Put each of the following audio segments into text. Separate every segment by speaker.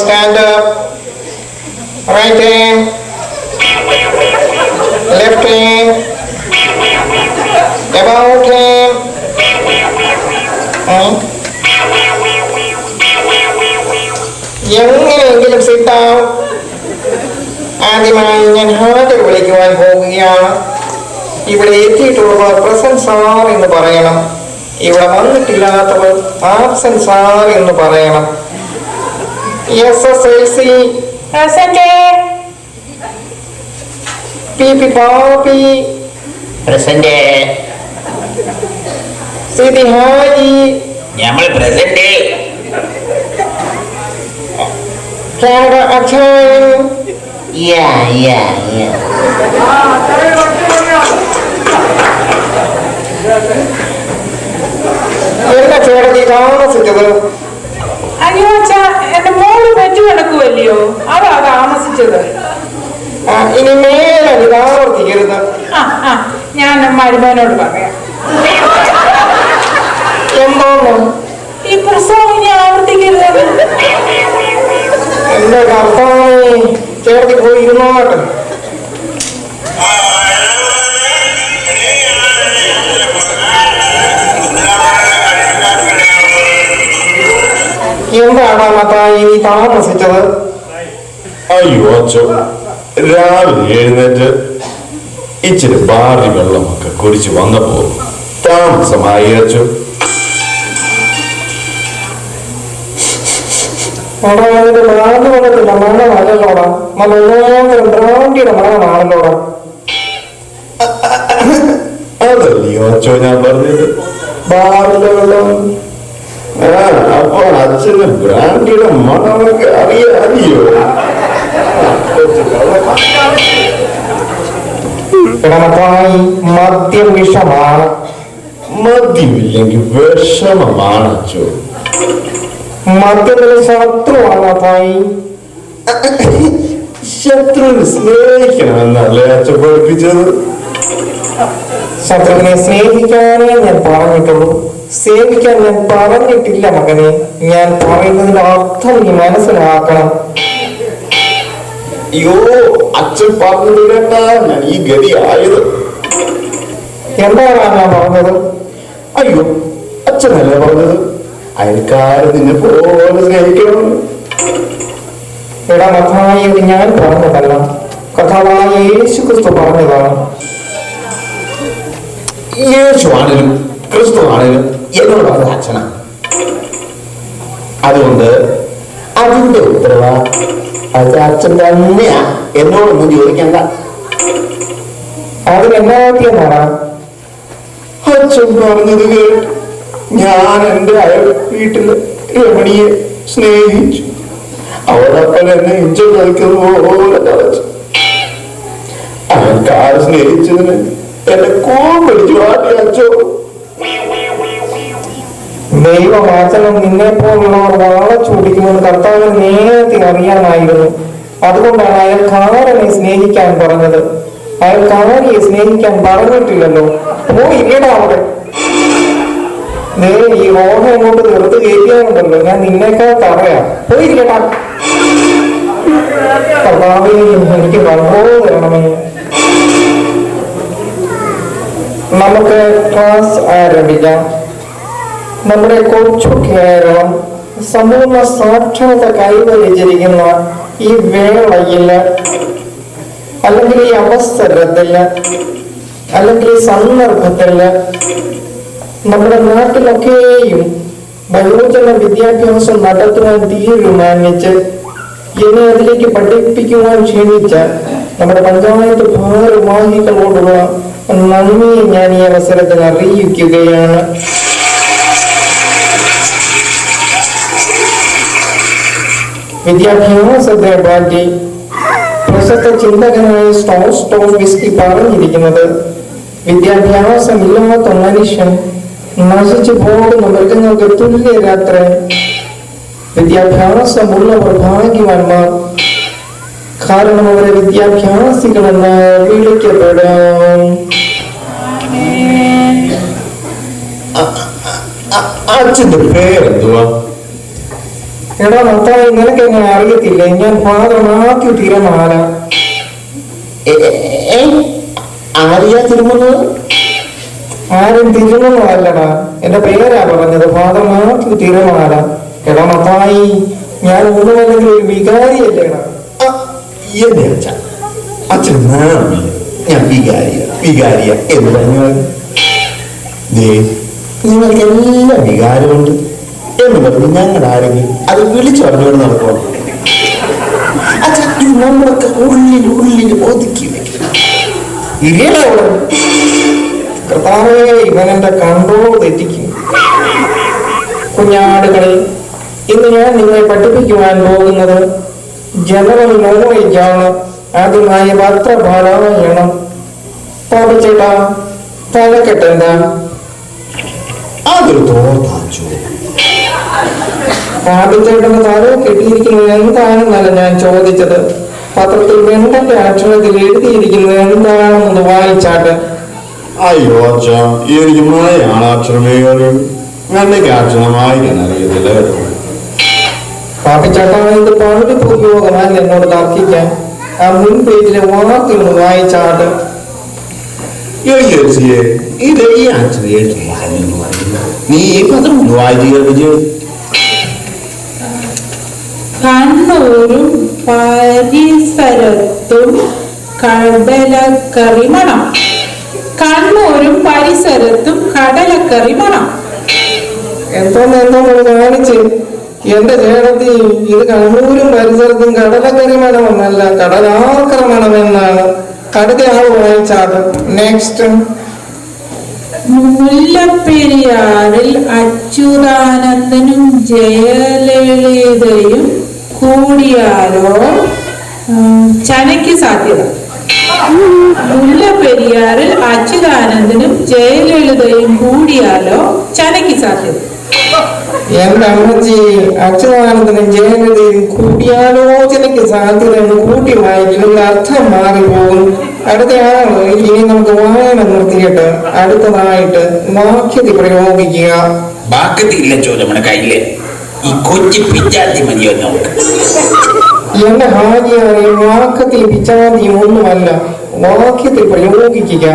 Speaker 1: stand up. Right hand, left hand, about hand. എങ്ങനെയെങ്കിലും sit down. ആദ്യമായി ഞാൻ ഹാജർ വിളിക്കുവാൻ പോവുകയാണ്. ഇവിടെ എത്തിയിട്ടുള്ളവർ പ്രസന്റ് സാർ എന്ന് പറയണം. ഇവിടെ വന്നിട്ടില്ലാത്തവർ ആബ്സെന്റ് സാർ എന്ന് പറയണം. SSLC PP Pappi
Speaker 2: present.
Speaker 1: Sithi Haji
Speaker 2: നമ്മൾ പ്രസന്റ്.
Speaker 1: കാനഡ അച്ഛൻ എന്താ ചേട്ടത്തി താമസിച്ചത്?
Speaker 3: അയ്യോ അച്ഛാ, എന്റെ മോള് പെറ്റു കിടക്കുവല്ലയോ, അതാ താമസിച്ചത്.
Speaker 1: ഇനി മേലെ ഇത് ആവർത്തിക്കരുത്.
Speaker 3: ഞാൻ മരുമോനോട് പറയാം.
Speaker 1: എന്തോന്നു
Speaker 3: ഈ പ്രസവം ഇനി ആവർത്തിക്കരുത്.
Speaker 1: എന്റെ കർത്താവേ, ചേർത്തി പോയി ഇരുന്നോട്ടെ. എന്താണ് മത്തായി നീ താമസിച്ചത്?
Speaker 4: അയ്യോ അച്ഛോ, രാവിലെ എഴുന്നേറ്റ് ഇച്ചിരി ബാറി വെള്ളമൊക്കെ കുടിച്ച് വന്നപ്പോ താമസമായി അച്ഛോ.
Speaker 1: വെള്ളത്തില്ല മണമാണല്ലോടാ, നല്ല ബ്രാൻഡിയുടെ മണമാണല്ലോടാ.
Speaker 4: അതല്ലയോ അച്ഛോ ഞാൻ പറഞ്ഞത്,
Speaker 1: ബാറിലെ വെള്ളം.
Speaker 4: അപ്പൊ അച്ഛന് ബ്രാൻഡിയുടെ മണമൊക്കെ അറിയോ?
Speaker 1: മത്തായി, മദ്യം വിഷമാണ്.
Speaker 4: മദ്യമില്ലെങ്കിൽ വിഷമമാണ് അച്ഛോ.
Speaker 1: മദ്യത്തിലെ ശത്രുവാണ് മത്തായി.
Speaker 4: ശത്രുവിനെ സ്നേഹിക്കണമെന്നല്ലേ അച്ഛൻ പഠിപ്പിച്ചത്?
Speaker 1: ശത്രുവിനെ സ്നേഹിക്കാനേ ഞാൻ പറഞ്ഞിട്ടുള്ളൂ, സേവിക്കാൻ ഞാൻ പറഞ്ഞിട്ടില്ല മകനെ. ഞാൻ പറയുന്നതിന്റെ അർത്ഥം നീ മനസ്സിലാക്കണം.
Speaker 4: അയ്യോ, അച്ഛൻ പറഞ്ഞത് കേട്ടാ ഞാൻ ഈ ഗതി ആയത്.
Speaker 1: എന്താണ് ഞാൻ പറഞ്ഞത്?
Speaker 4: അയ്യോ, അച്ഛനല്ലേ പറഞ്ഞത് അയൽക്കാരെ നിന്നെ പോലെ സ്നേഹിക്കണം.
Speaker 1: എടാ മത്തായി, ഇത് ഞാൻ പറഞ്ഞതല്ല, കർത്താവായ യേശു ക്രിസ്തു പറഞ്ഞതാണ്.
Speaker 4: യേശു ആണെങ്കിലും ക്രിസ്തു ആണെങ്കിലും എന്നോട് പറഞ്ഞ അച്ഛനാ. അതുകൊണ്ട് അതിന്റെ ഉത്തരവാ അത് അച്ഛൻ തന്നെയാ. എന്നോടൊന്നും ചോദിക്കണ്ട.
Speaker 1: അതിനെന്നാ
Speaker 4: അച്ഛൻ പറഞ്ഞത് കേട്ട് ഞാൻ എന്റെ അയൽ വീട്ടില് രമണിയെ സ്നേഹിച്ചു. അവരപ്പൻ എന്നെ ഇഞ്ച കളിക്കുന്നത് പോലെ കളിച്ചു. അയൽക്കാരെ സ്നേഹിച്ചതിന് എന്നെ കോമ്പടിച്ചു മാറ്റി അച്ഛോ.
Speaker 1: ദൈവവാചനം നിന്നെ പോലുള്ളവർ വാളച്ചൂടിക്കുമെന്ന് കർത്താവിന് നേരത്തെ അറിയാമായിരുന്നു. അതുകൊണ്ടാണ് അയൽക്കാരനെ സ്നേഹിക്കാൻ പറഞ്ഞത്. അയൽക്കാരിയെ സ്നേഹിക്കാൻ പറഞ്ഞിട്ടില്ലല്ലോ. പോയില്ലടാ അവിടെ. ഈ റോഹ അങ്ങോട്ട് തീർത്ത് കയറ്റിയാലുണ്ടല്ലോ, ഞാൻ നിന്നേക്കാൾ പറയാം. പോയില്ലടാ. കർത്താവേ, എനിക്ക് വന്നോ തരണമേ. നമുക്ക് ക്ലാസ് ആരംഭിക്കാം. നമ്മുടെ കൊച്ചു കേരളം സമ്പൂർണ്ണ സാക്ഷരത കൈവരിച്ചിരിക്കുന്ന ഈ വേളയില്, അല്ലെങ്കിൽ ഈ അവസരത്തില്, അല്ലെങ്കിൽ ഈ സന്ദർഭത്തില് നമ്മുടെ നാട്ടിലൊക്കെയും ബഹുജന വിദ്യാഭ്യാസം നടത്തുവാൻ തീരുമാനിച്ച് എന്നെ അതിലേക്ക് പഠിപ്പിക്കുവാൻ ക്ഷണിച്ച നമ്മുടെ പഞ്ചായത്ത് ഭാരവാഹികളോടുള്ള നന്ദിയെ ഞാൻ ഈ അവസരത്തിൽ അറിയിക്കുകയാണ്. വിദ്യാഭ്യാസത്തെ പറ്റി പ്രശസ്ത ചിന്തകനായ സ്റ്റോസ്തോവ്സ്കി പറഞ്ഞിരിക്കുന്നത്, വിദ്യാഭ്യാസമില്ലാത്ത മനുഷ്യൻ നശിച്ചു പോകുന്ന മൃഗങ്ങൾക്ക് തുല്യരാത്രേ. വിദ്യാഭ്യാസമുള്ളവർ ഭാഗ്യവാന്മാർ, കാരണം അവരെ വിദ്യാഭ്യാസികളെന്ന് വിളിക്കപ്പെടാം.
Speaker 4: അച്ഛന്റെ പേരെന്തുവാ?
Speaker 1: എടാ മത്തായി, നിനക്ക് എങ്ങനെ അറിയത്തില്ലേ? ഞാൻ ഫാദർ മാത്യു തിരമാല.
Speaker 4: ആരെയാ തിരുമുന്നത്?
Speaker 1: ആരും തിരുമൊന്നുമല്ലടാ, എന്റെ പേരാ പറഞ്ഞത്, ഫാദർ മാത്യു തിരമാല. എടാ മത്തായി, ഞാൻ ഒന്നുമല്ലെങ്കിൽ ഒരു വികാരിയല്ലേടാ.
Speaker 4: എന്നെ അച്ഛൻ നാണമില്ല. ഞാൻ വികാരിയ എന്ന് പറഞ്ഞു. നിങ്ങൾക്കെല്ലാം വികാരമുണ്ട് എന്ന് പറഞ്ഞു ഞങ്ങളുടെ ആരെങ്കിലും അത് വിളിച്ചു പറഞ്ഞുകൊണ്ട് നടക്കണം. അച്ഛൻ ഇത് നമ്മളൊക്കെ ഉള്ളിൽ ഒതുക്കി വെക്കണം.
Speaker 1: കർത്താവേ, ഇവനെന്റെ കൺട്രോൾ തെറ്റിക്കും. കുഞ്ഞാടുകളെ, ഇന്ന് ഞാൻ നിങ്ങളെ പഠിപ്പിക്കുവാൻ പോകുന്നത് ജനറൽ നോളേജ് ആണ്. ആദ്യമായി പത്രപാരായണം. പാപിച്ചേട്ടാ, തലക്കെട്ടെന്താ?
Speaker 4: അതൊരു തോർത്താച്ചു.
Speaker 1: പാപിച്ചേട്ടന് തല കെട്ടിയിരിക്കുന്നത് എന്താണെന്നല്ല ഞാൻ ചോദിച്ചത്. പത്രത്തിൽ വെണ്ടന്റെ അക്ഷരത്തിൽ എഴുതിയിരിക്കുന്നത് എന്താണെന്ന് വായിച്ചാട്ട്.
Speaker 4: അയ്യോ അച്ഛ, എനിക്ക് മലയാള അക്ഷരമേ അറിയൂ. വെണ്ടയ്ക്ക് അക്ഷരം വായിക്കാൻ അറിയത്തില്ല കേട്ടോ.
Speaker 1: പാപിച്ചേട്ടാ, ഇത് പകുതി ഉപയോഗമല്ല എന്നോട് തർക്കിക്കാൻ. ആ മുൻ പേജിലെ വാർത്തയൊന്ന് വായിച്ചാട്ട്.
Speaker 4: ഇത് ഈ അച്ഛനെ നീ പത്രം വായിച്ചു.
Speaker 3: കണ്ണൂരും പരിസരത്തും കടലക്കറി മണം. കണ്ണൂരും പരിസരത്തും കടലക്കറി മണം.
Speaker 1: എന്തോന്ന് കാണിച്ച് എന്റെ ചേട്ടത്തി, ഇത് കണ്ണൂരും പരിസരത്തും കടലക്കറി മണമെന്നല്ല, കടലാക്രമണമെന്നാണ്. അടുത്ത ആൾ വായിച്ചാട്ട്. നെക്സ്റ്റ്.
Speaker 3: മുല്ലപ്പെരിയാറിൽ അച്യുതാനന്ദനും ജയലളിതയും കൂടിയാലോ ചനയ്ക്ക് സാധ്യത. മുല്ലപ്പെരിയാറിൽ അച്യുതാനന്ദനും ജയലളിതയും കൂടിയാലോ ചനയ്ക്ക് സാധ്യത.
Speaker 1: എന്റെ അമ്മച്ചി, അച്യുതാനന്ദനും ജയലളിതയും കൂടിയാലോചനയ്ക്ക് സാധ്യത എന്ന് കൂട്ടി വായിക്കും, അർത്ഥം മാറിപ്പോകും. അടുത്ത ആള്. ഇനി നമുക്ക് വായന നിർത്തിയിട്ട് അടുത്തതായിട്ട് വാക്യത്തിൽ പ്രയോഗിക്കുക.
Speaker 2: വാക്കത്തില്ല ചോദ്യം കയ്യില്. ഈ കൊച്ചി പിച്ചാത്തി മതിയോ നമുക്ക്?
Speaker 1: എന്റെ ഹാജിയായി വാക്കത്തിൽ പിച്ചാതിയും ഒന്നുമല്ല, വാക്യത്തിൽ പ്രയോഗിക്കുക.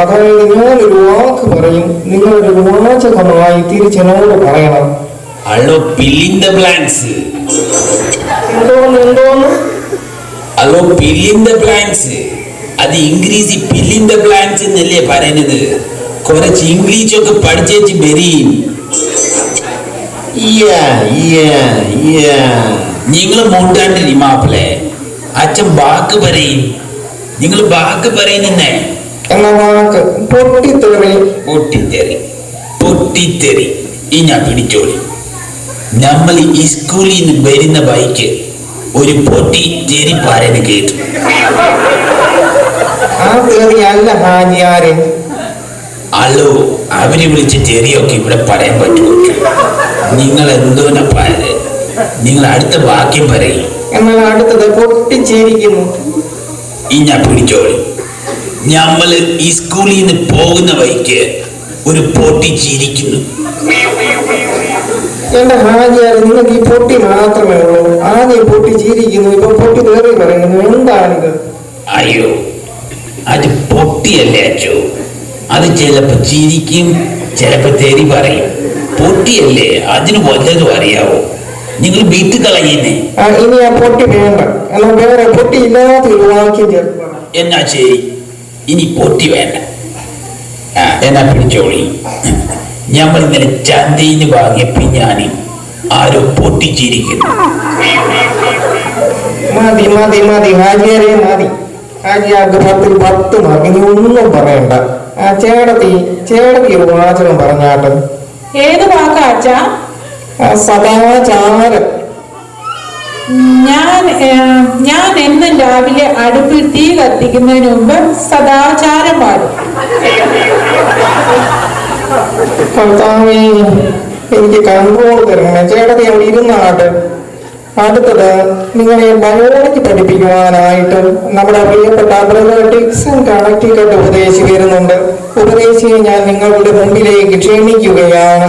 Speaker 1: അതായത് ഞാനൊരു വാക്ക് പറയും, നിങ്ങളൊരു വാചകമായി തിരിച്ചെന്നോട് പറയണം.
Speaker 2: അല്ലോ ഫില്ലിംഗ് ദ ബ്ലാങ്ക്സ്.
Speaker 1: എന്തോന്ന്?
Speaker 2: അല്ലോ ഫില്ലിംഗ് ദ ബ്ലാങ്ക്സ്. അത് ഇംഗ്ലീഷ് ഫില്ലിംഗ് ദ ബ്ലാങ്ക്സ് എന്നല്ലേ പറയുന്നത്? കുറച്ച് ഇംഗ്ലീഷൊക്കെ പഠിച്ചേച്ച് ബെരീം. നിങ്ങൾ മൂണ്ടാണ്ടിരി മാപ്പിളെ. അച്ഛൻ ബാക്ക് പറയും, നിങ്ങൾ ബാക്ക് പറയുന്നേ.
Speaker 1: എന്ന വാക്ക് പൊട്ടിത്തെറി.
Speaker 2: പൊട്ടിത്തെറി, പൊട്ടിത്തെറി. ഈ ഞാൻ പിടിച്ചോളി. നമ്മൾ ഈ സ്കൂളിൽ നിന്ന് വരുന്ന ബൈക്ക് ഒരു പൊട്ടിത്തെറി പറയുന്ന കേട്ടു.
Speaker 1: ആ തെറി അല്ല ഹാജിയാരെ.
Speaker 2: അല്ലോ, അവര് വിളിച്ച തെറിയൊക്കെ ഇവിടെ പറയാൻ പറ്റുമോ? നിങ്ങൾ എന്തോന്നാ പറയുന്നത്? നിങ്ങൾ അടുത്ത വാക്യം പറയും.
Speaker 1: എന്നാൽ അടുത്തത് പൊട്ടിച്ചിരിക്കുന്നു.
Speaker 2: ഈ ഞാൻ പിടിച്ചോളി. നമ്മള് ഈ സ്കൂളിൽ നിന്ന് പോകുന്ന വഴിക്ക് ഒരു പൊട്ടിച്ചിരിക്കുന്നു.
Speaker 1: എന്റെ ഹാജിയാരെ, നിങ്ങൾക്ക് ഈ പൊട്ടി മാത്രമേ ഉള്ളൂ. ആദ്യം പൊട്ടിച്ചിരിക്കുന്നു, ഇപ്പൊ പൊട്ടി തെറി പറയുന്നു. എന്താണിത്?
Speaker 2: അയ്യോ, അത് പൊട്ടിയല്ലേ അച്ചോ. അത് ചിലപ്പോ ചിരിക്കും, ചിലപ്പോ തെറി പറയും. പൊട്ടിയല്ലേ, അതിന് വല്ലതും അറിയാവോ? നിങ്ങൾ വീട്ടിൽ കളയുന്നേ.
Speaker 1: ഇനി ആ പൊട്ടി വേണ്ട, എന്നാൽ വേറെ പൊട്ടി ഇല്ലാത്ത ഒരു വാക്യം ചേർക്കണം.
Speaker 2: എന്നാ ശരി, ഇനി പൊട്ടി വേണ്ട. എന്നാ പിടിച്ചോളി. ഞമ്മൾ ഇന്നലെ ചന്തയിൽ നിന്ന് വാങ്ങിയ പിഞ്ഞാണി ആരോ പൊട്ടിച്ചിരിക്കുന്നു.
Speaker 1: മതി മതി മതി ഹാജിയാരെ, മതി. ഹാജിയാർക്ക് 10-ൽ 10 മാർക്ക്. ഇനി ഒന്നും പറയണ്ട. ആ ചേടത്തി ഒരു വാചകം പറഞ്ഞാട്ട്.
Speaker 3: ഏത് വാക്കാച്ചാ?
Speaker 1: സദാചാരം.
Speaker 3: ഞാൻ എന്നും രാവിലെ അടുപ്പിൽ തീ കത്തിക്കുന്നതിന് മുമ്പ് സദാചാരം പാടും.
Speaker 1: കർത്താവേ, എനിക്ക് കൺട്രോൾ തരണേ. ചേട്ടത്തി അവിടെ ഇരുന്നാട്ട്. അടുത്തത് നിങ്ങളെ ബയോളജി പഠിപ്പിക്കുവാനായിട്ട് നമ്മുടെ പ്രിയപ്പെട്ട ബ്രദർ ഡിക്സൺ കണക്റ്റിക്കട്ട് ഉപദേശി വരുന്നുണ്ട്. ഉപദേശിയെ ഞാൻ നിങ്ങളുടെ മുമ്പിലേക്ക് ക്ഷണിക്കുകയാണ്.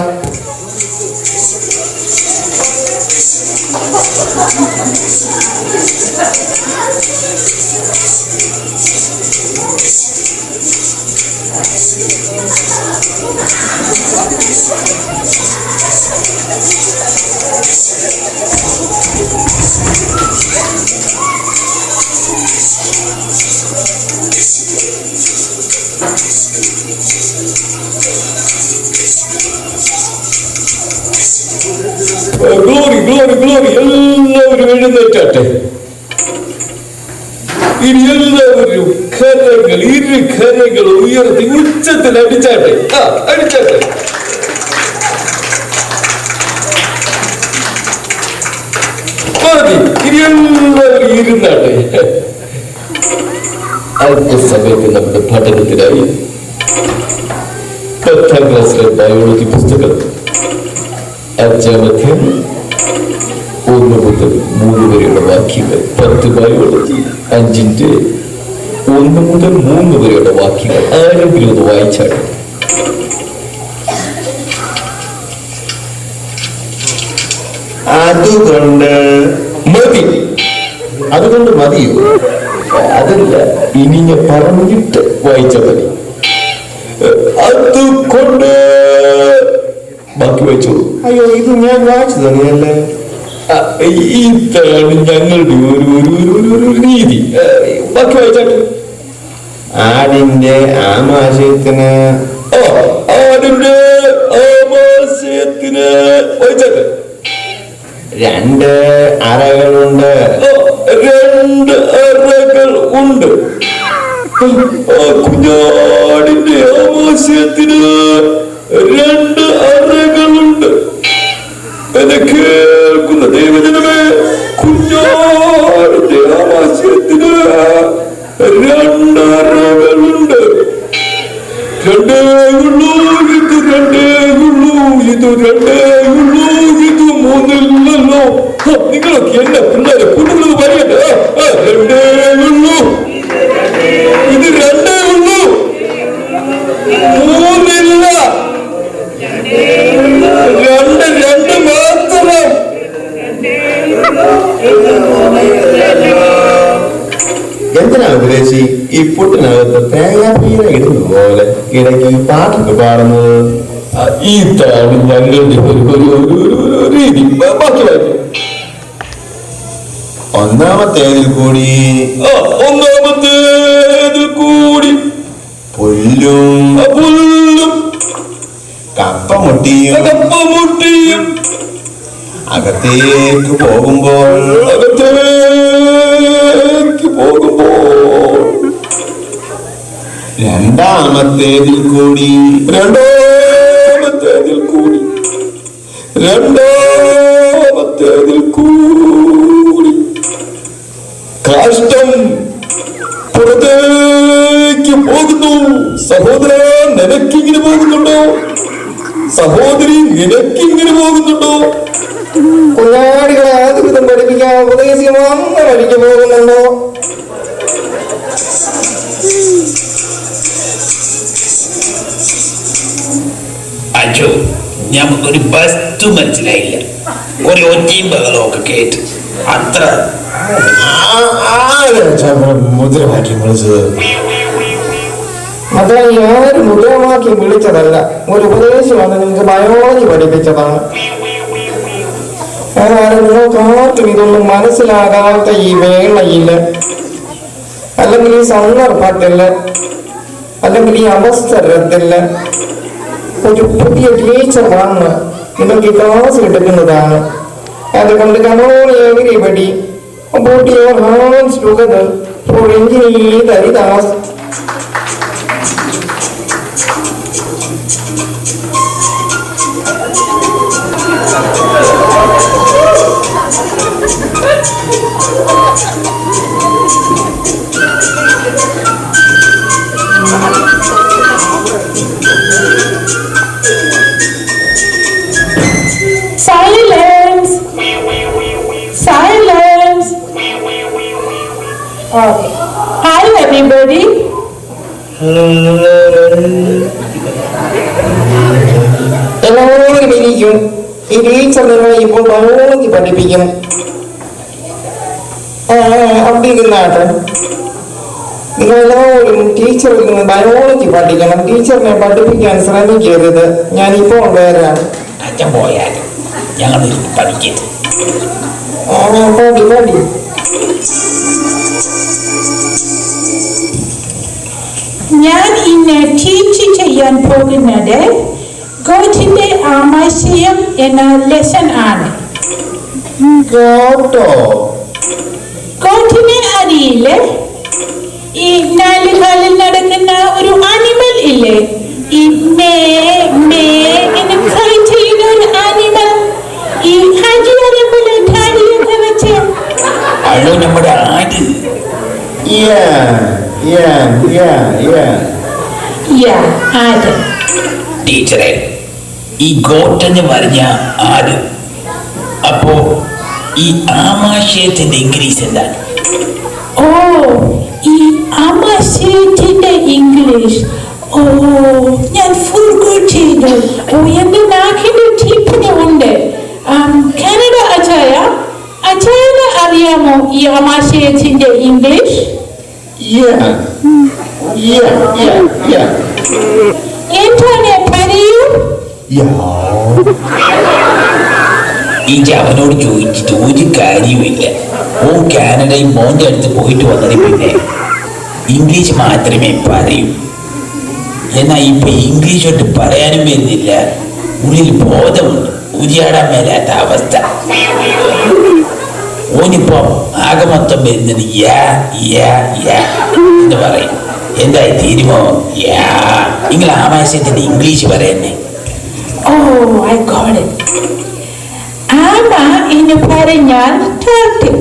Speaker 5: ഗ്ലോറി ഗ്ലോറി ഗ്ലോറി എല്ലാവരും എഴുന്നേറ്റാട്ടെ. ഇനി എല്ലാവരും കരങ്ങൾ ഇരു കരങ്ങൾ ഉയർത്തി ഉച്ചത്തിൽ അടിച്ചാട്ടെ. അടിച്ചാട്ടെ. മതി. ഇനി എല്ലാവരും ഇരുന്നാട്ടെ. അല്പസമയത്ത് നമ്മുടെ പഠനത്തിനായി 10ാം ക്ലാസ്സിലെ ബയോളജി പുസ്തകം 5ാം അധ്യായം 1 മുതൽ 3 വരെയുള്ള വാക്യങ്ങൾ. 10 ബയോളജി 5ന്റെ 1 മുതൽ 3 വരെയുള്ള വാക്യങ്ങൾ ആരെങ്കിലും ഒന്ന് വായിച്ചാണ്.
Speaker 4: അതുകൊണ്ട്
Speaker 5: മതി.
Speaker 4: അതുകൊണ്ട് മതിയോ?
Speaker 5: അതല്ല, ഇനി ഞാൻ പറഞ്ഞിട്ട് വായിച്ച മതി. അതുകൊണ്ട് ബാക്കി വായിച്ചോളൂ.
Speaker 4: അയ്യോ, ഇത് ഞാൻ വായിച്ചു തന്നെയല്ലേ.
Speaker 5: ഇതാണ് ഞങ്ങളുടെ ഒരു രീതി. ബാക്കി വായിച്ചാട്ടെ.
Speaker 4: ആടിന്റെ ആമാശയത്തിന്
Speaker 5: ആടിന്റെ ആമാശയത്തിന് വായിച്ചാട്ടെ.
Speaker 4: 2 അറകളുണ്ട്.
Speaker 5: 2 അറകൾ ഉണ്ട്. കുഞ്ഞാടിന്റെ ആമാശയത്തിന് 2 അറകളുണ്ട്. എന്നെ കേൾക്കുന്ന ദൈവജനമേ, കുഞ്ഞാടിന്റെ ആമാശയത്തിന് 2 അറകളുണ്ട്. 2 ഉള്ളൂ, ഇത് 2 ഉള്ളൂ, ഇത് 2 ഉള്ളൂ, ഇത് 3 ഇല്ലല്ലോ. നിങ്ങളൊക്കെ എന്നെ പിള്ളേരെ കുടുന്നത് പറയട്ടെ. 2 ഉള്ളൂ, ഇത് 2 ഉള്ളൂ, 3 ഇല്ല. 2 മാത്രം.
Speaker 4: എന്തിനാ ഉപദേശി ഈ പുട്ടിനകത്ത് തേങ്ങാപ്പീര ഇടുന്ന പോലെ ഇടയ്ക്ക് ഈ പാട്ടൊക്കെ പാടുന്നത്?
Speaker 5: ഇതാണ് ഞങ്ങളുടെ ഒരു രീതി. ബാക്കി വായിക്കും.
Speaker 4: ഒന്നാമത്തേതിൽ കൂടി പുല്ലും കപ്പമുട്ടിയും അകത്തേക്ക് പോകുമ്പോൾ രണ്ടാമത്തേതിൽ കൂടി
Speaker 5: കാഷ്ടം പുറത്തേക്ക് പോകുന്നു. സഹോദര, നിനക്കിങ്ങനെ പോകുന്നുണ്ടോ? സഹോദരി, നിനക്കിങ്ങനെ പോകുന്നുണ്ടോ?
Speaker 1: കുഞ്ഞാടികളെ ആദ്യം പഠിപ്പിക്കാൻ ഉപദേശിച്ച് വന്ന വഴിക്ക് പോകുന്നുണ്ടോ?
Speaker 2: അച്ഛോ, ഞമ്മക്കൊരു വസ്തു മനസ്സിലായില്ല. ഒരു ഒറ്റയും ബഹളമൊക്കെ കേട്ട് അത്ര
Speaker 4: മുദ്രമാക്കി വിളിച്ചത്.
Speaker 1: അതാ ആരും മുദ്രമാക്കി വിളിച്ചതല്ല, ഒരു ഉപദേശം വന്ന് നിങ്ങൾക്ക് ബയോളജി പഠിപ്പിച്ചതാണ്. നിങ്ങൾക്ക് ആർക്കും ഇതൊന്നും മനസ്സിലാകാത്ത ഈ വേളയില്, അല്ലെങ്കിൽ ഈ സന്ദർഭത്തില്, അല്ലെങ്കിൽ ഈ അവസരത്തില് ഒരു പുതിയ ടീച്ചർ വന്ന് നിങ്ങൾക്ക് ക്ലാസ് എടുക്കുന്നതാണ്. അതുകൊണ്ട് കണോൺ everybody put your hands together for Engineer Haridas.
Speaker 3: Silence! Silence! Okay. Hi everybody.
Speaker 1: എല്ലാവരും ഇരിക്കും. ഈ ടീച്ചർ നിങ്ങളെ ഇപ്പോൾ ബയോളജി പഠിപ്പിക്കും. അവിടെ ഇരുന്നാട്ടെ. നിങ്ങളെല്ലാവരും ടീച്ചറിൽ നിന്ന് ബയോളജി പഠിക്കണം. ടീച്ചറിനെ പഠിപ്പിക്കാൻ ശ്രമിക്കരുത്. ഞാനിപ്പോൾ വരാം.
Speaker 2: അച്ഛൻ പോയാലും ഞങ്ങൾ പഠിക്കരുത്.
Speaker 1: പടി പടി.
Speaker 3: ഞാൻ ഇന്ന് ടീച്ച് ചെയ്യാൻ പോകുന്നത് ഗോട്ടിന്റെ ആമാശയം എന്ന ലെസൺ ആണ്.
Speaker 4: കേട്ടോ?
Speaker 3: ഗോട്ടിനെ അറിയില്ലേ? ഈ 4 കാലിൽ നടക്കുന്ന ഒരു ആനിമൽ ഇല്ലേ? ഈ മേ മേ എന്ന് cry ചെയ്യുന്ന ഒരു ആനിമൽ. ഈ ഹാജിയാരെ പോലെ താടിയൊക്കെ വെച്ച്.
Speaker 2: അല്ലോ നമ്മുടെ ആട്.
Speaker 3: ആട്.
Speaker 2: ടീച്ചറെ, ഈ ഗോട്ടെന്ന് പറഞ്ഞ ആട്. അപ്പോ ഈ ആമാശയത്തിന്റെ ഇംഗ്ലീഷ് എന്താണ്?
Speaker 3: ഓ, ഈ ആമാശയത്തിന്റെ ഇംഗ്ലീഷ്. ഓ, ഞാൻ ഫുർഗോട്ട് ചെയ്തു. ഓ, എന്റെ നാക്കിന്റെ ടിപ്പിന് ഉണ്ട്. കാനഡ അച്ചായന് അറിയാമോ ഈ ആമാശയത്തിന്റെ ഇംഗ്ലീഷ്? എന്താണ് പറയൂ?
Speaker 2: ഈ അവനോട് ചോദിച്ചിട്ട് ഒരു കാര്യമില്ല. ഓ കാനഡയിൽ മോന്റെ അടുത്ത് പോയിട്ട് വന്നത് പിന്നെ ഇംഗ്ലീഷ് മാത്രമേ പറയൂ. എന്നാൽ ഇപ്പൊ ഇംഗ്ലീഷ് തൊട്ട് പറയാനും വരുന്നില്ല. ഉള്ളിൽ ബോധമുണ്ട്, ഉരിയാടാൻ മേലാത്ത അവസ്ഥ. ഓനിപ്പോ ആകെ മൊത്തം വരുന്നത് യാ യാ യാ എന്ന് പറയും. എന്തായി തീരുമോ? യാ. നിങ്ങൾ ആമാശയത്തിന്റെ ഇംഗ്ലീഷ് പറയുന്നേ.
Speaker 3: ഓ, ഐ ഗോട്ട് ഇറ്റ്. ആമ എന്ന് പറഞ്ഞാൽ turtle.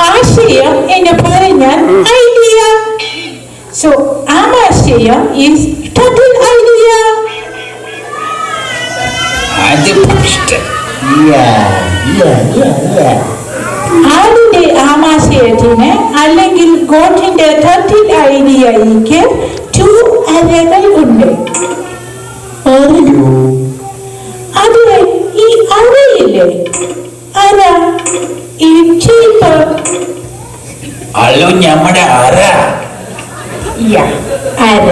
Speaker 3: ആശയം എന്ന് പറഞ്ഞാൽ ഐഡിയ. സോ ആമാശയം ഈസ് turtle idea.
Speaker 2: അത് ഇഷ്ടം.
Speaker 3: ആടിന്റെ ആമാശയത്തിന് അല്ലെങ്കിൽ ഗോട്ടിന്റെ turtle ഐഡിയയ്ക്ക് 2 അരകൾ ഉണ്ട്. അതെ, ഈ അരയില്ലേ? അര, ഈ ചീപ്പ്.
Speaker 2: അല്ലോ നമ്മുടെ അറ.
Speaker 3: അര.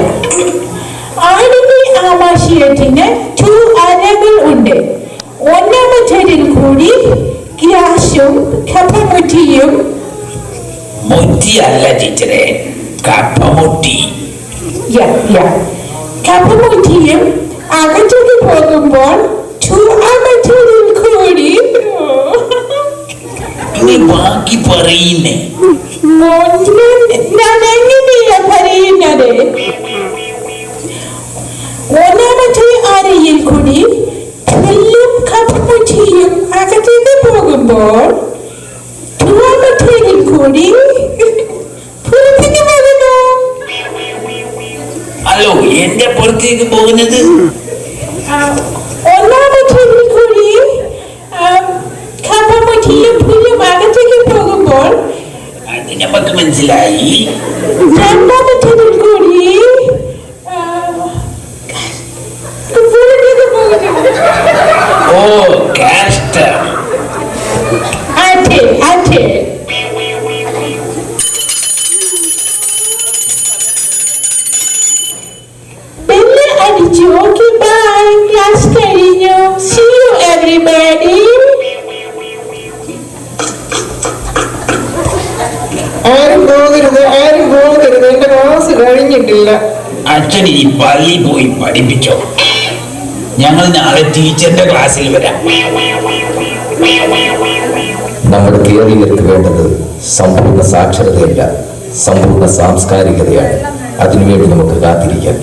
Speaker 3: ആടിന്റെ ആമാശയത്തിന് 2 അരകൾ ഉണ്ട്. ഒന്നാമത്തേതിൽ കൂടി ഗ്യാസും കപ്പമുട്ടിയും.
Speaker 2: മുറ്റി അല്ല ടീച്ചറെ, കപ്പമുട്ടി.
Speaker 3: കപ്പമുട്ടിയും അകത്തേക്ക് പോകുമ്പോൾ 2 കൂടി.
Speaker 2: ഇനി ബാക്കി പറയുന്നേ.
Speaker 3: ഞാൻ എങ്ങനെയാ പറയുന്നത്? ഒന്നാമത്തെ അരയിൽ കൂടി എല്ലാം കപ്പമുട്ടിയും അകത്തേക്ക് പോകുമ്പോൾ 2 കൂടി പുറത്തേക്ക് പോകുന്നു.
Speaker 2: അല്ലോ എന്റെ പുറത്തേക്ക് പോകുന്നത്
Speaker 3: ഒന്നാമത്തേതിൽ കൂടി കപ്പമുട്ടിയും പുല്ലും അകത്തേക്ക് പോകുമ്പോൾ
Speaker 2: അത് നമുക്ക് മനസ്സിലായി.
Speaker 3: രണ്ടാമത്തേതിൽ കൂടി പുറത്തേക്ക് പോകുന്നു.
Speaker 2: ഓ കാസ്റ്റർ.
Speaker 3: അതെ. ബെല്ല് അടിച്ചു. Okay, bye. ക്ലാസ് കഴിഞ്ഞു. See you everybody.
Speaker 1: ആരും പോകരുത്. എന്റെ ക്ലാസ് കഴിഞ്ഞിട്ടില്ല.
Speaker 2: അച്ഛൻ ഈ പള്ളി പോയി പഠിപ്പിച്ചോ. ഞങ്ങൾ നാളെ ടീച്ചറിന്റെ ക്ലാസ്സിൽ വരാം.
Speaker 5: നമ്മുടെ കേരളീയർക്ക് വേണ്ടത് സമ്പൂർണ്ണ സാക്ഷരതയല്ല, സമ്പൂർണ്ണ സാംസ്കാരികതയാണ്. അതിനുവേണ്ടി നമുക്ക് കാത്തിരിക്കാം.